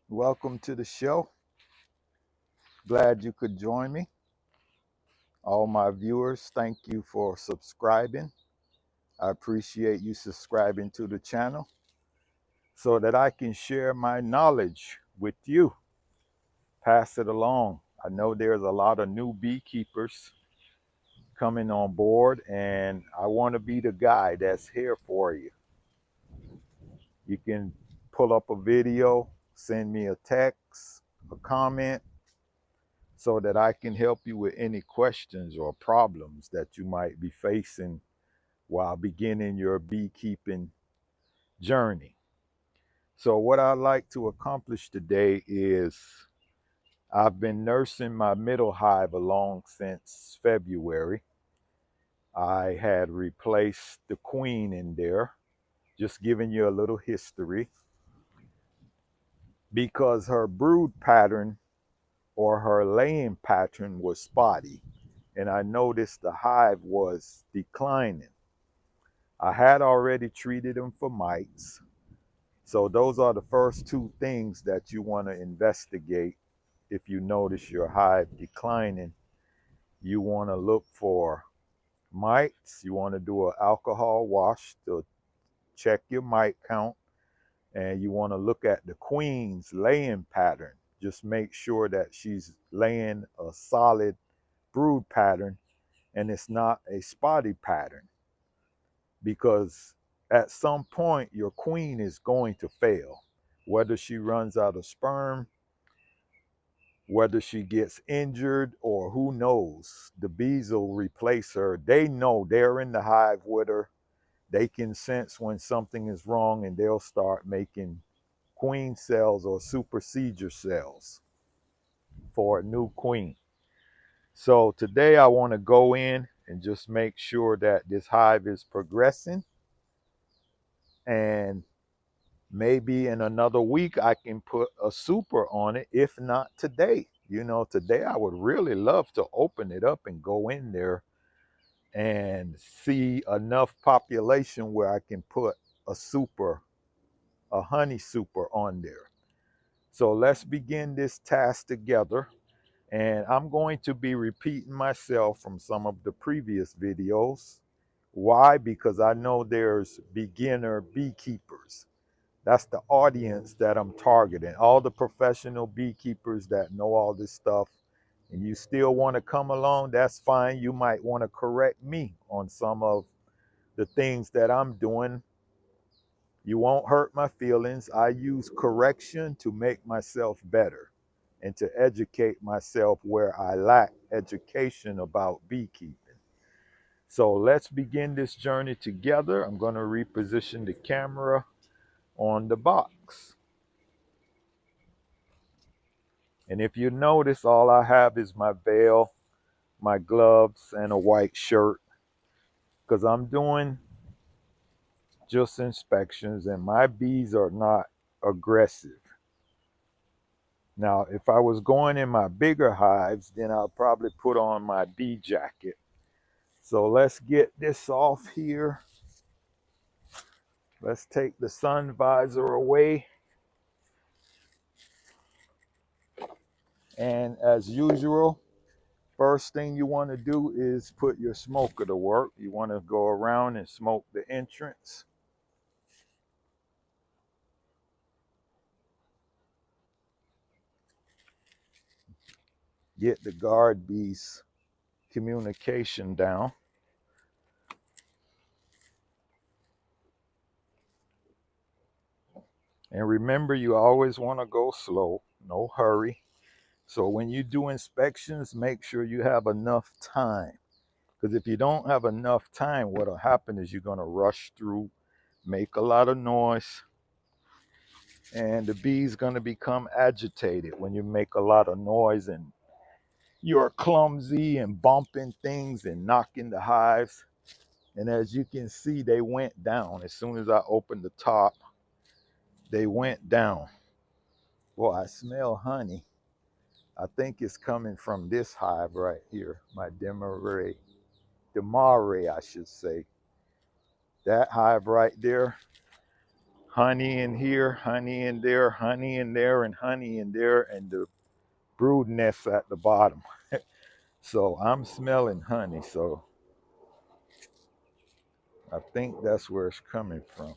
Welcome to the show. Glad you could join me. All my viewers, thank you for subscribing. I appreciate you subscribing to the channel so that I can share my knowledge with you. Pass it along. I know there's a lot of new beekeepers coming on board, and I want to be the guy that's here for you. You can pull up a video, send me a text, a comment, so that I can help you with any questions or problems that you might be facing while beginning your beekeeping journey. So what I'd like to accomplish today is I've been nursing my middle hive along since February. I had replaced the queen in there, just giving you a little history, because her brood pattern or her laying pattern was spotty, and I noticed the hive was declining. I had already treated them for mites. So those are the first two things that you want to investigate. If you notice your hive declining, you want to look for mites. You want to do an alcohol wash to check your mite count. And you want to look at the queen's laying pattern. Just make sure that she's laying a solid brood pattern and it's not a spotty pattern, because at some point your queen is going to fail, whether she runs out of sperm, whether she gets injured, or who knows. The bees will replace her. They know, they're in the hive with her. They can sense when something is wrong, and they'll start making queen cells or supersedure cells for a new queen. So today I want to go in and just make sure that this hive is progressing, and maybe in another week I can put a super on it, if not today. Today I would really love to open it up and go in there and see enough population where I can put a super, a honey super on there. So let's begin this task together. And I'm going to be repeating myself from some of the previous videos. Why? Because I know there's beginner beekeepers. That's the audience that I'm targeting. All the professional beekeepers that know all this stuff, and you still want to come along, that's fine. You might want to correct me on some of the things that I'm doing. You won't hurt my feelings. I use correction to make myself better and to educate myself where I lack education about beekeeping. So let's begin this journey together. I'm going to reposition the camera on the box. And if you notice, all I have is my veil, my gloves, and a white shirt, because I'm doing just inspections and my bees are not aggressive. Now, if I was going in my bigger hives, then I'll probably put on my bee jacket. So let's get this off here. Let's take the sun visor away. And as usual, first thing you want to do is put your smoker to work. You want to go around and smoke the entrance. Get the guard bees communication down. And remember, you always want to go slow, no hurry. So when you do inspections, make sure you have enough time. Because if you don't have enough time, what'll happen is you're going to rush through, make a lot of noise, and the bee's going to become agitated when you make a lot of noise and you're clumsy and bumping things and knocking the hives. And as you can see, they went down. As soon as I opened the top, they went down. Well, I smell honey. I think it's coming from this hive right here, my demare, I should say. That hive right there, honey in here, honey in there, honey in there, and honey in there, and the brood nests at the bottom. So I'm smelling honey, so I think that's where it's coming from.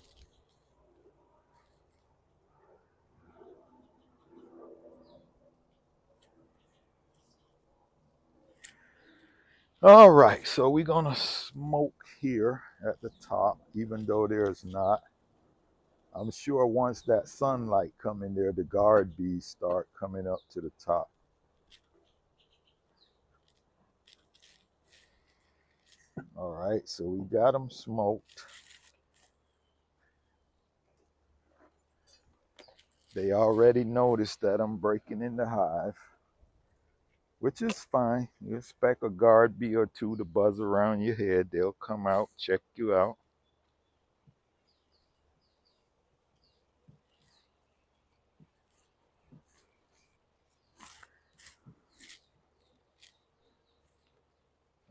All right, so we're gonna smoke here at the top, even though there's not. I'm sure once that sunlight come in there, the guard bees start coming up to the top. All right, so we got them smoked. They already noticed that I'm breaking in the hive, which is fine. You expect a guard bee or two to buzz around your head. They'll come out, check you out.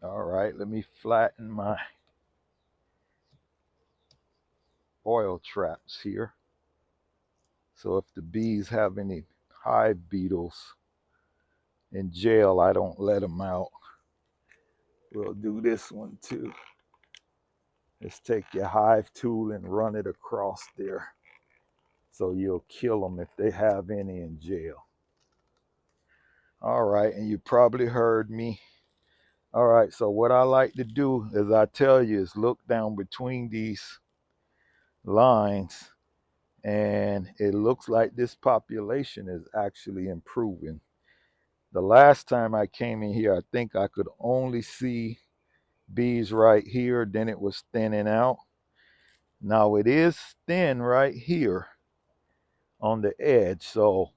All right, let me flatten my oil traps here. So if the bees have any hive beetles in jail, I don't let them out. We'll do this one too. Just take your hive tool and run it across there. So you'll kill them if they have any in jail. All right, and you probably heard me. All right, so what I like to do, as I tell you, is look down between these lines, and it looks like this population is actually improving. The last time I came in here, I think I could only see bees right here, then it was thinning out. Now it is thin right here on the edge, so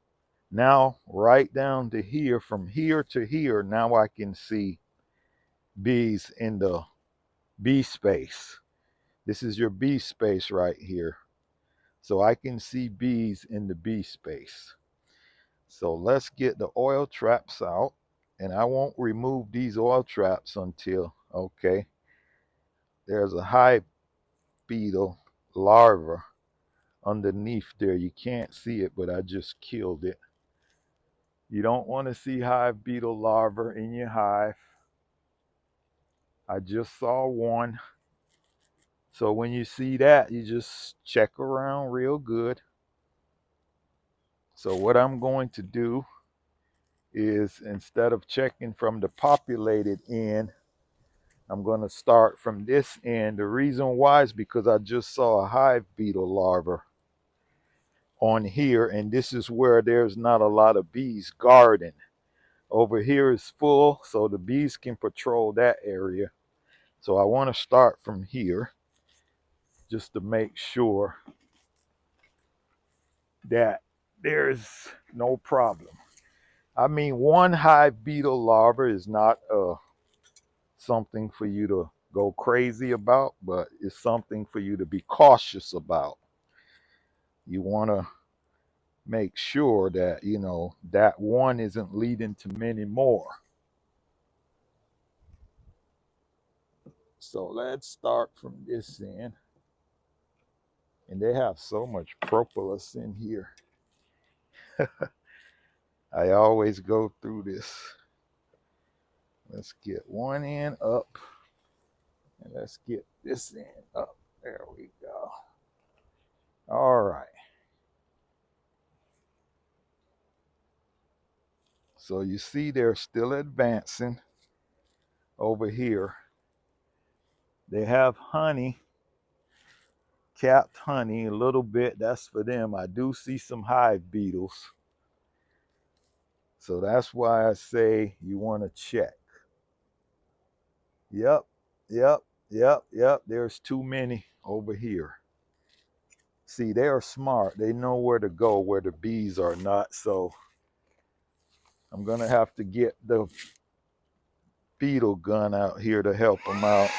now right down to here, from here to here, now I can see bees in the bee space. This is your bee space right here. So I can see bees in the bee space. So let's get the oil traps out. And I won't remove these oil traps until, okay, there's a hive beetle larva underneath there. You can't see it, but I just killed it. You don't want to see hive beetle larvae in your hive. I just saw one. So when you see that, you just check around real good. So what I'm going to do is, instead of checking from the populated end, I'm going to start from this end. The reason why is because I just saw a hive beetle larva on here, and this is where there's not a lot of bees guarding. Over here is full, so the bees can patrol that area. So I want to start from here just to make sure that there's no problem. I mean, one hive beetle larva is not something for you to go crazy about, but it's something for you to be cautious about. You want to make sure that, you know, that one isn't leading to many more. So let's start from this end. And they have so much propolis in here. I always go through this. Let's get one end up. And let's get this end up. There we go. All right. So you see they're still advancing over here. They have honey, capped honey, a little bit. That's for them. I do see some hive beetles. So that's why I say you want to check. Yep, yep, yep, yep. There's too many over here. See, they are smart. They know where to go where the bees are not. So I'm going to have to get the beetle gun out here to help them out.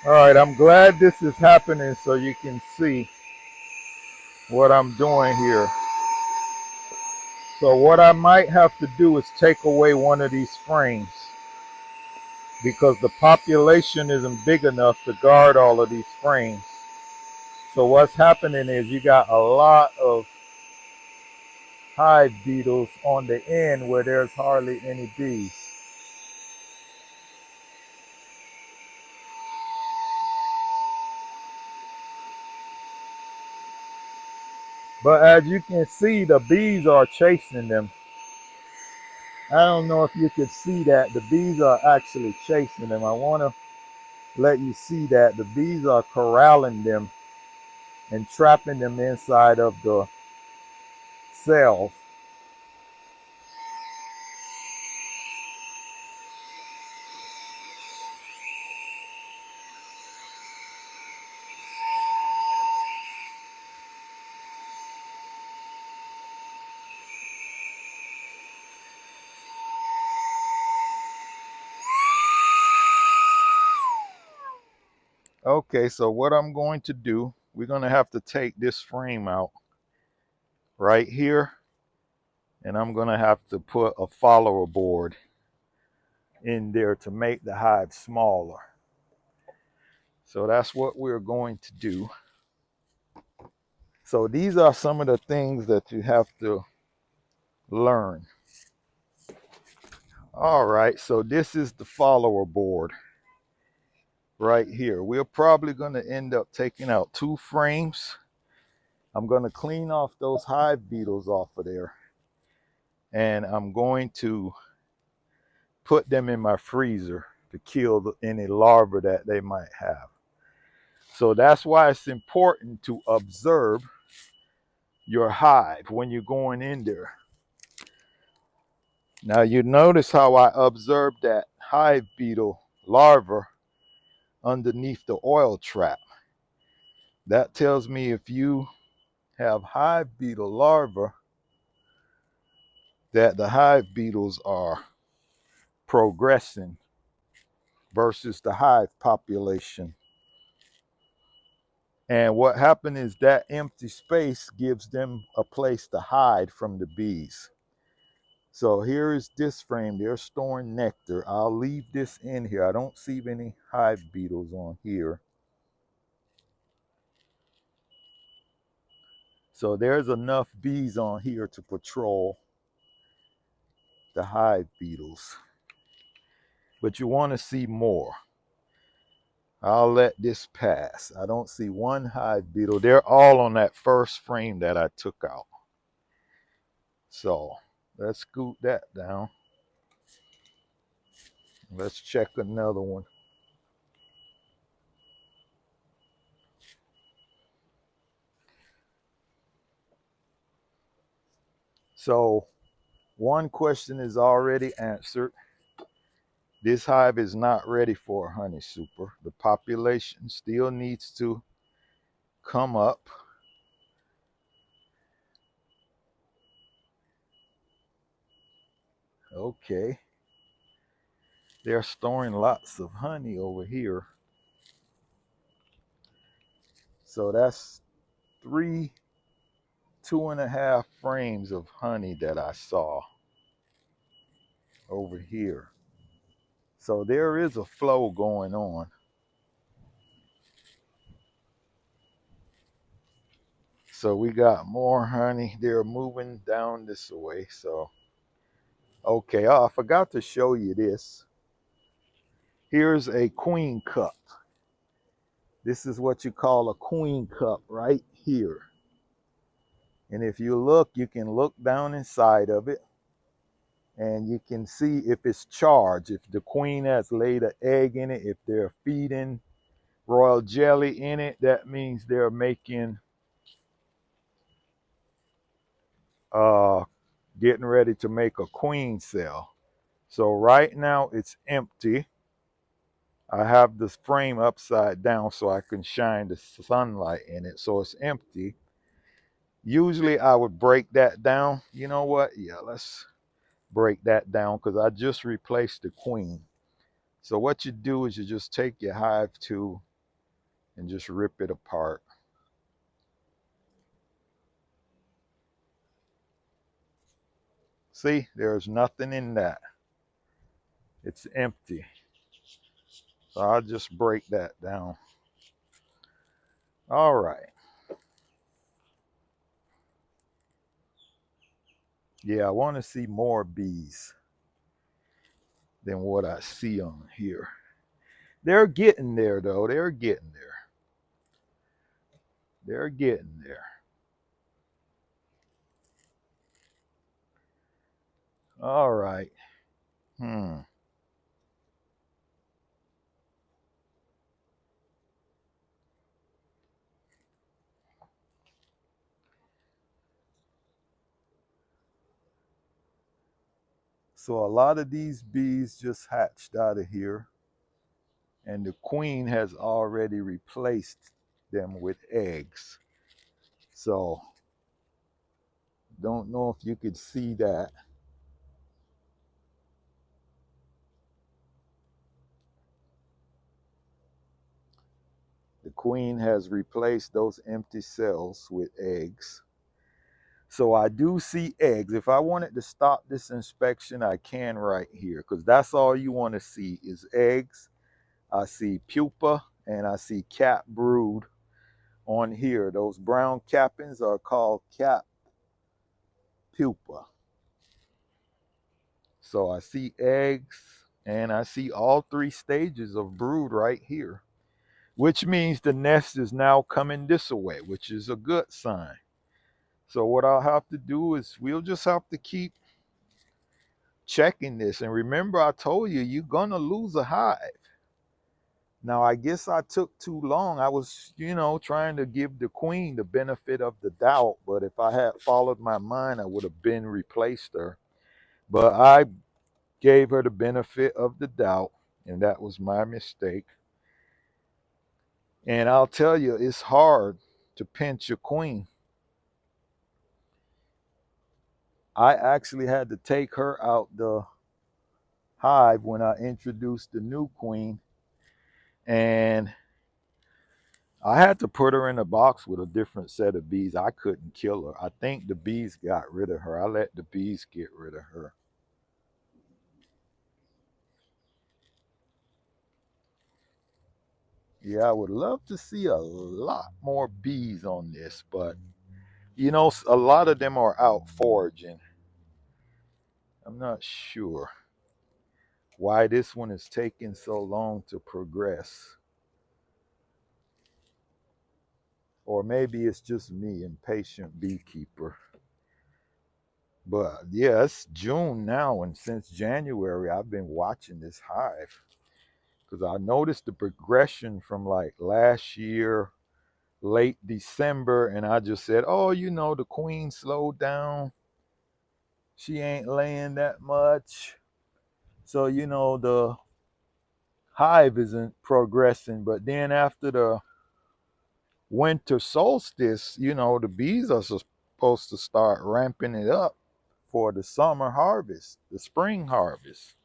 All right, I'm glad this is happening so you can see what I'm doing here. So what I might have to do is take away one of these frames because the population isn't big enough to guard all of these frames. So what's happening is you got a lot of hive beetles on the end where there's hardly any bees. But as you can see, the bees are chasing them. I don't know if you could see that. The bees are actually chasing them. I want to let you see that. The bees are corralling them and trapping them inside of the cells. Okay, so what I'm going to do, we're going to have to take this frame out right here, and I'm going to have to put a follower board in there to make the hive smaller. So that's what we're going to do. So these are some of the things that you have to learn. All right, so this is the follower board right here. We're probably going to end up taking out 2 frames. I'm going to clean off those hive beetles off of there, and I'm going to put them in my freezer to kill any larvae that they might have. So that's why it's important to observe your hive when you're going in there. Now you notice how I observed that hive beetle larva underneath the oil trap. That tells me if you have hive beetle larvae, that the hive beetles are progressing versus the hive population. And what happened is that empty space gives them a place to hide from the bees. So here is this frame. They're storing nectar. I'll leave this in here. I don't see any hive beetles on here. So there's enough bees on here to patrol the hive beetles. But you want to see more. I'll let this pass. I don't see one hive beetle. They're all on that first frame that I took out. So let's scoot that down. Let's check another one. So one question is already answered. This hive is not ready for a honey super. The population still needs to come up. Okay. They're storing lots of honey over here. So that's 3 2.5 frames of honey that I saw over here. So there is a flow going on. So we got more honey. They're moving down this way. So, okay. Oh, I forgot to show you this. Here's a queen cup. This is what you call a queen cup right here. And if you look, you can look down inside of it and you can see if it's charged, if the queen has laid an egg in it, if they're feeding royal jelly in it, that means they're making, getting ready to make a queen cell. So right now it's empty. I have this frame upside down so I can shine the sunlight in it. So it's empty. Usually I would break that down. You know what? Yeah, let's break that down because I just replaced the queen. So what you do is you just take your hive to and just rip it apart. See, there's nothing in that. It's empty. So I'll just break that down. All right. Yeah, I want to see more bees than what I see on here. They're getting there, though. They're getting there. They're getting there. All right. Hmm. So a lot of these bees just hatched out of here, and the queen has already replaced them with eggs. So don't know if you could see that. The queen has replaced those empty cells with eggs. So I do see eggs. If I wanted to stop this inspection, I can right here, because that's all you want to see is eggs. I see pupa and I see cap brood on here. Those brown cappings are called cap pupa. So I see eggs and I see all three stages of brood right here, which means the nest is now coming this way, which is a good sign. So what I'll have to do is we'll just have to keep checking this. And remember, I told you, you're going to lose a hive. Now, I guess I took too long. I was, trying to give the queen the benefit of the doubt. But if I had followed my mind, I would have been replaced her. But I gave her the benefit of the doubt, and that was my mistake. And I'll tell you, it's hard to pinch a queen. I actually had to take her out the hive when I introduced the new queen, and I had to put her in a box with a different set of bees. I couldn't kill her. I think the bees got rid of her. I let the bees get rid of her. Yeah, I would love to see a lot more bees on this, but a lot of them are out foraging. I'm not sure why this one is taking so long to progress. Or maybe it's just me, impatient beekeeper. But yeah, it's June now, and since January, I've been watching this hive because I noticed the progression from like last year, late December, and I just said, oh, the queen slowed down. She ain't laying that much. So, the hive isn't progressing. But then after the winter solstice, the bees are supposed to start ramping it up for the summer harvest, the spring harvest.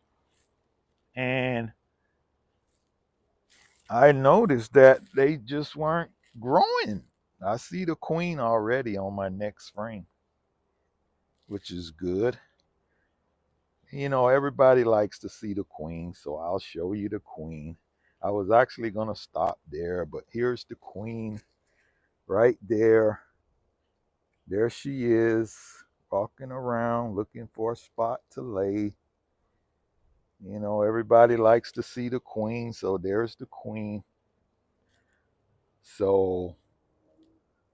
And I noticed that they just weren't growing. I see the queen already on my next frame, which is good. Everybody likes to see the queen, so I'll show you the queen. I was actually going to stop there, but here's the queen right there. There she is, walking around looking for a spot to lay. Everybody likes to see the queen, so there's the queen. So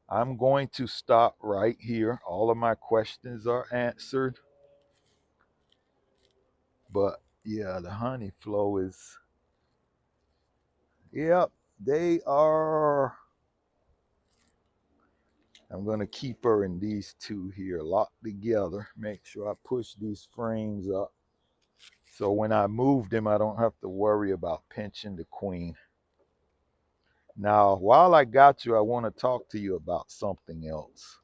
I'm going to stop right here. All of my questions are answered. But yeah, the honey flow is, yep, they are. I'm going to keep her in these two here locked together. Make sure I push these frames up. So when I move them, I don't have to worry about pinching the queen. Now, while I got you, I want to talk to you about something else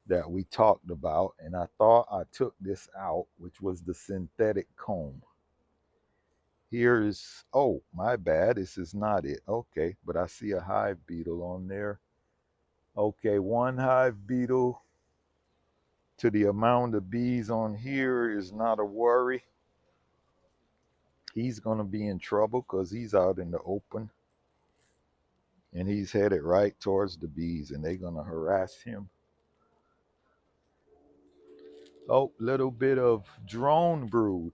that we talked about. And I thought I took this out, which was the synthetic comb. Here is, oh, my bad. This is not it. Okay, but I see a hive beetle on there. Okay, one hive beetle to the amount of bees on here is not a worry. He's going to be in trouble because he's out in the open and he's headed right towards the bees and they're going to harass him. Oh, little bit of drone brood.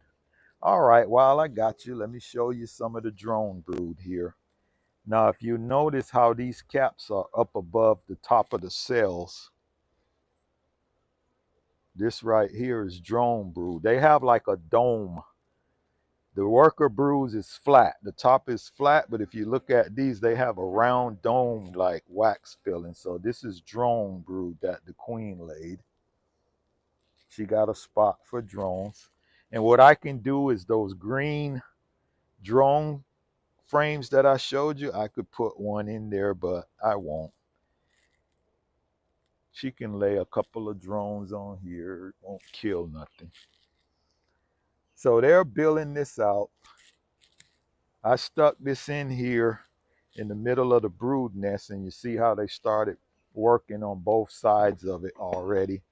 All right, while I got you, let me show you some of the drone brood here. Now, if you notice how these caps are up above the top of the cells, this right here is drone brood. They have like a dome. The worker broods is flat. The top is flat, but if you look at these, they have a round dome like wax filling. So this is drone brood that the queen laid. She got a spot for drones. And what I can do is those green drone frames that I showed you, I could put one in there, but I won't. She can lay a couple of drones on here. It won't kill nothing. So they're building this out. I stuck this in here in the middle of the brood nest, and you see how they started working on both sides of it already.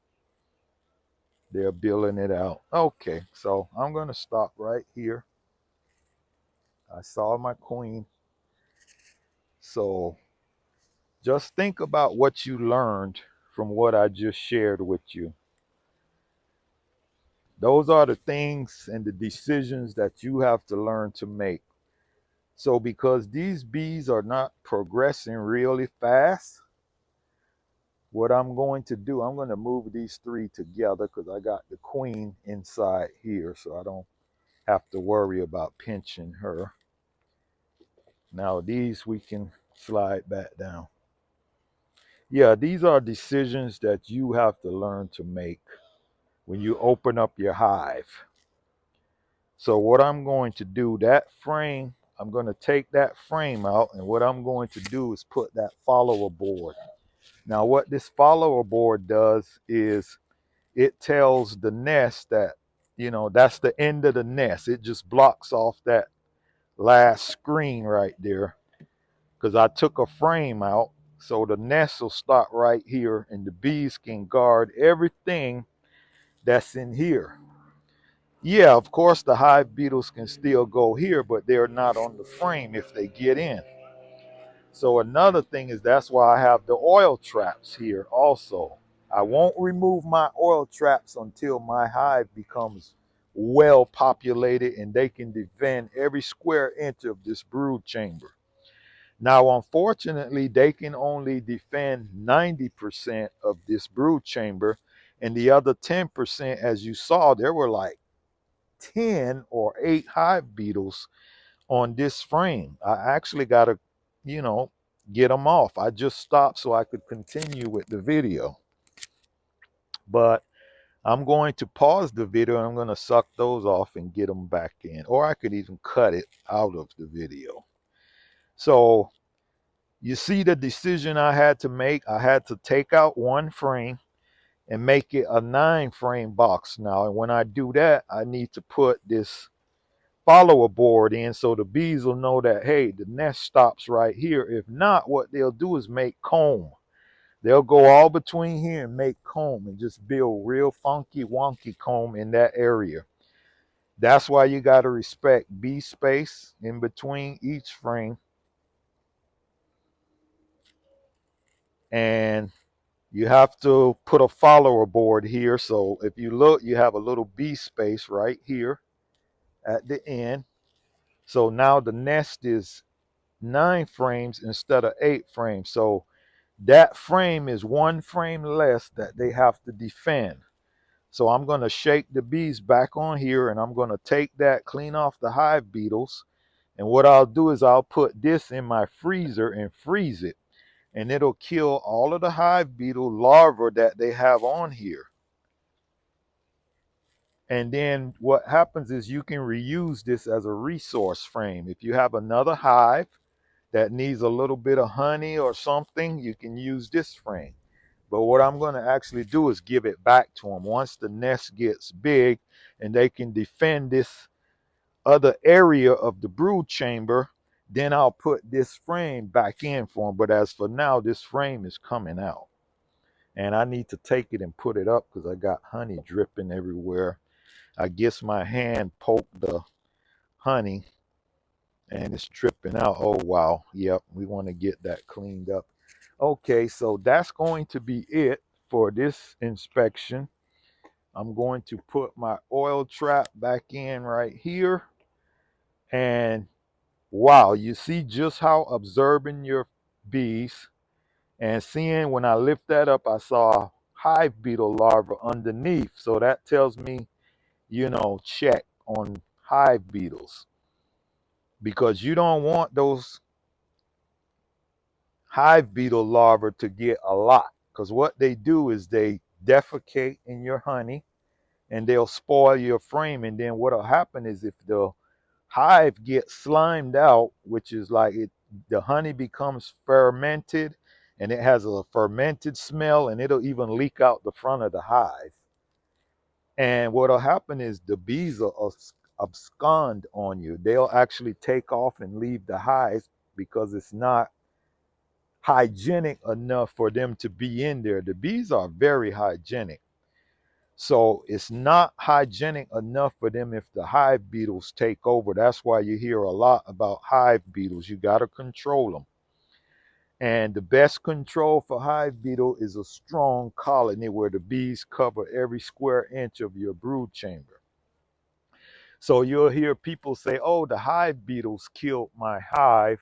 They're building it out. Okay, so I'm going to stop right here. I saw my queen. So just think about what you learned from what I just shared with you. Those are the things and the decisions that you have to learn to make. So because these bees are not progressing really fast, what I'm going to do, I'm going to move these three together because I got the queen inside here, so I don't have to worry about pinching her. Now these we can slide back down. Yeah, these are decisions that you have to learn to make when you open up your hive. So what I'm going to do, that frame, I'm going to take that frame out, and what I'm going to do is put that follower board. Now what this follower board does is it tells the nest that, you know, that's the end of the nest. It just blocks off that last screen right there because I took a frame out. So the nest will start right here and the bees can guard everything that's in here. Yeah, of course, the hive beetles can still go here, but they're not on the frame if they get in. So another thing is that's why I have the oil traps here also. I won't remove my oil traps until my hive becomes well populated and they can defend every square inch of this brood chamber. Now, unfortunately, they can only defend 90% of this brood chamber, and the other 10%, as you saw, there were like 10 or 8 hive beetles on this frame. I actually got to, you know, get them off. I just stopped so I could continue with the video. But I'm going to pause the video and I'm going to suck those off and get them back in. Or I could even cut it out of the video. So you see the decision I had to make. I had to take out one frame and make it a 9-frame box now. And when I do that, I need to put this follower board in so the bees will know that, hey, the nest stops right here. If not, what they'll do is make comb. They'll go all between here and make comb and just build real funky wonky comb in that area. That's why you got to respect bee space in between each frame. And you have to put a follower board here. So if you look, you have a little bee space right here at the end. So now the nest is 9 frames instead of 8 frames. So that frame is 1 frame less that they have to defend. So I'm going to shake the bees back on here and I'm going to take that, clean off the hive beetles. And what I'll do is I'll put this in my freezer and freeze it. And it'll kill all of the hive beetle larvae that they have on here. And then what happens is you can reuse this as a resource frame. If you have another hive that needs a little bit of honey or something, you can use this frame. But what I'm going to actually do is give it back to them once the nest gets big and they can defend this other area of the brood chamber, then I'll put this frame back in for them. But as for now, this frame is coming out. And I need to take it and put it up because I got honey dripping everywhere. I guess my hand poked the honey and it's dripping out. Oh, wow. Yep, we want to get that cleaned up. Okay, so that's going to be it for this inspection. I'm going to put my oil trap back in right here. And wow, you see just how observant your bees. And seeing when I lift that up, I saw a hive beetle larva underneath. So that tells me, check on hive beetles, because you don't want those hive beetle larvae to get a lot, because what they do is they defecate in your honey and they'll spoil your frame. And then what'll happen is if the hive gets slimed out, which is like the honey becomes fermented and it has a fermented smell, and it'll even leak out the front of the hive. And what'll happen is the bees will abscond on you. They'll actually take off and leave the hive because it's not hygienic enough for them to be in there. The bees are very hygienic. So it's not hygienic enough for them if the hive beetles take over. That's why you hear a lot about hive beetles. You got to control them. And the best control for hive beetle is a strong colony where the bees cover every square inch of your brood chamber. So you'll hear people say, oh, the hive beetles killed my hive,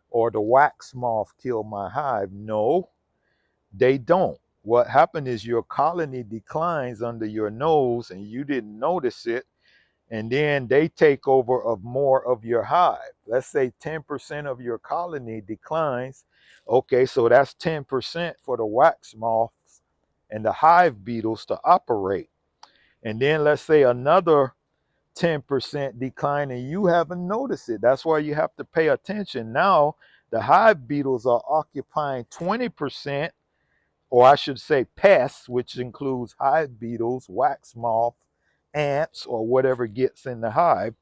or the wax moth killed my hive. No, they don't. What happened is your colony declines under your nose and you didn't notice it. And then they take over of more of your hive. Let's say 10% of your colony declines. Okay, so that's 10% for the wax moths and the hive beetles to operate. And then let's say another 10% decline and you haven't noticed it. That's why you have to pay attention. Now the hive beetles are occupying 20%, or I should say pests, which includes hive beetles, wax moth, ants, or whatever gets in the hive.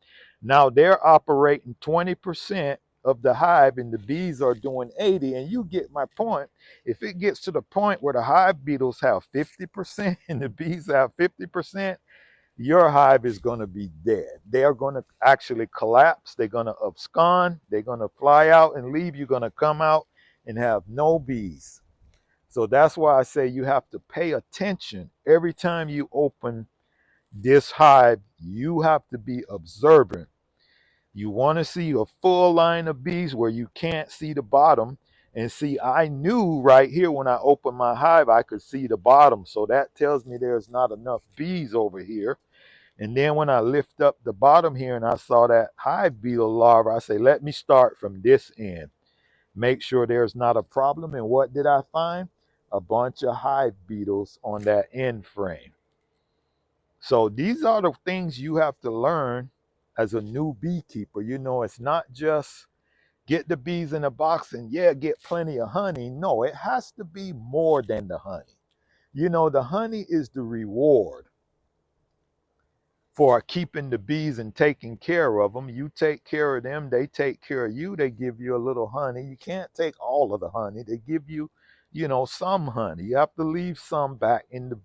Now they're operating 20% of the hive and the bees are doing 80. And you get my point. If it gets to the point where the hive beetles have 50% and the bees have 50%, your hive is going to be dead. They are going to actually collapse. They're going to abscond. They're going to fly out and leave. You're going to come out and have no bees. So that's why I say you have to pay attention. Every time you open this hive, you have to be observant. You want to see a full line of bees where you can't see the bottom. And see, I knew right here when I opened my hive, I could see the bottom. So that tells me there's not enough bees over here. And then when I lift up the bottom here and I saw that hive beetle larva, I say, let me start from this end. Make sure there's not a problem. And what did I find? A bunch of hive beetles on that end frame. So these are the things you have to learn as a new beekeeper. It's not just get the bees in a box and get plenty of honey. No, it has to be more than the honey. The honey is the reward for keeping the bees and taking care of them. You take care of them, they take care of you, they give you a little honey. You can't take all of the honey. They give you, some honey. You have to leave some back in the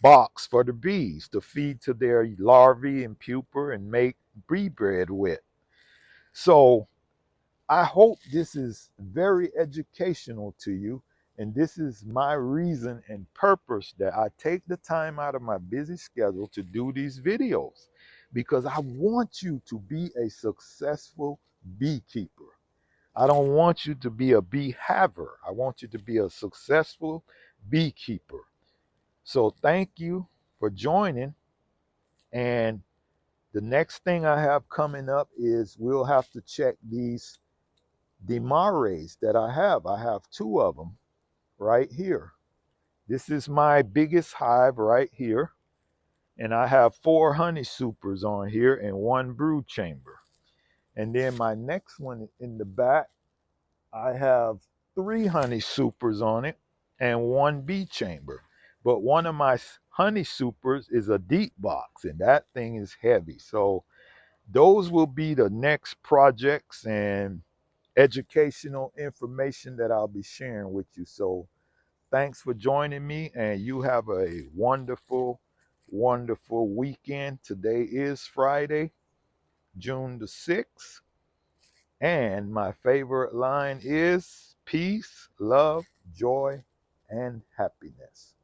box for the bees to feed to their larvae and pupa and make bee bread with. So I hope this is very educational to you. And this is my reason and purpose that I take the time out of my busy schedule to do these videos, because I want you to be a successful beekeeper. I don't want you to be a bee haver. I want you to be a successful beekeeper. So thank you for joining. And the next thing I have coming up is we'll have to check these demares that I have. I have two of them right here. This is my biggest hive right here. And I have 4 honey supers on here and 1 brood chamber. And then my next one in the back, I have 3 honey supers on it and 1 bee chamber. But one of my honey supers is a deep box and that thing is heavy. So Those will be the next projects and educational information that I'll be sharing with you. So thanks for joining me, and you have a wonderful, wonderful weekend. Today is Friday, June the 6th, and my favorite line is peace, love, joy, and happiness.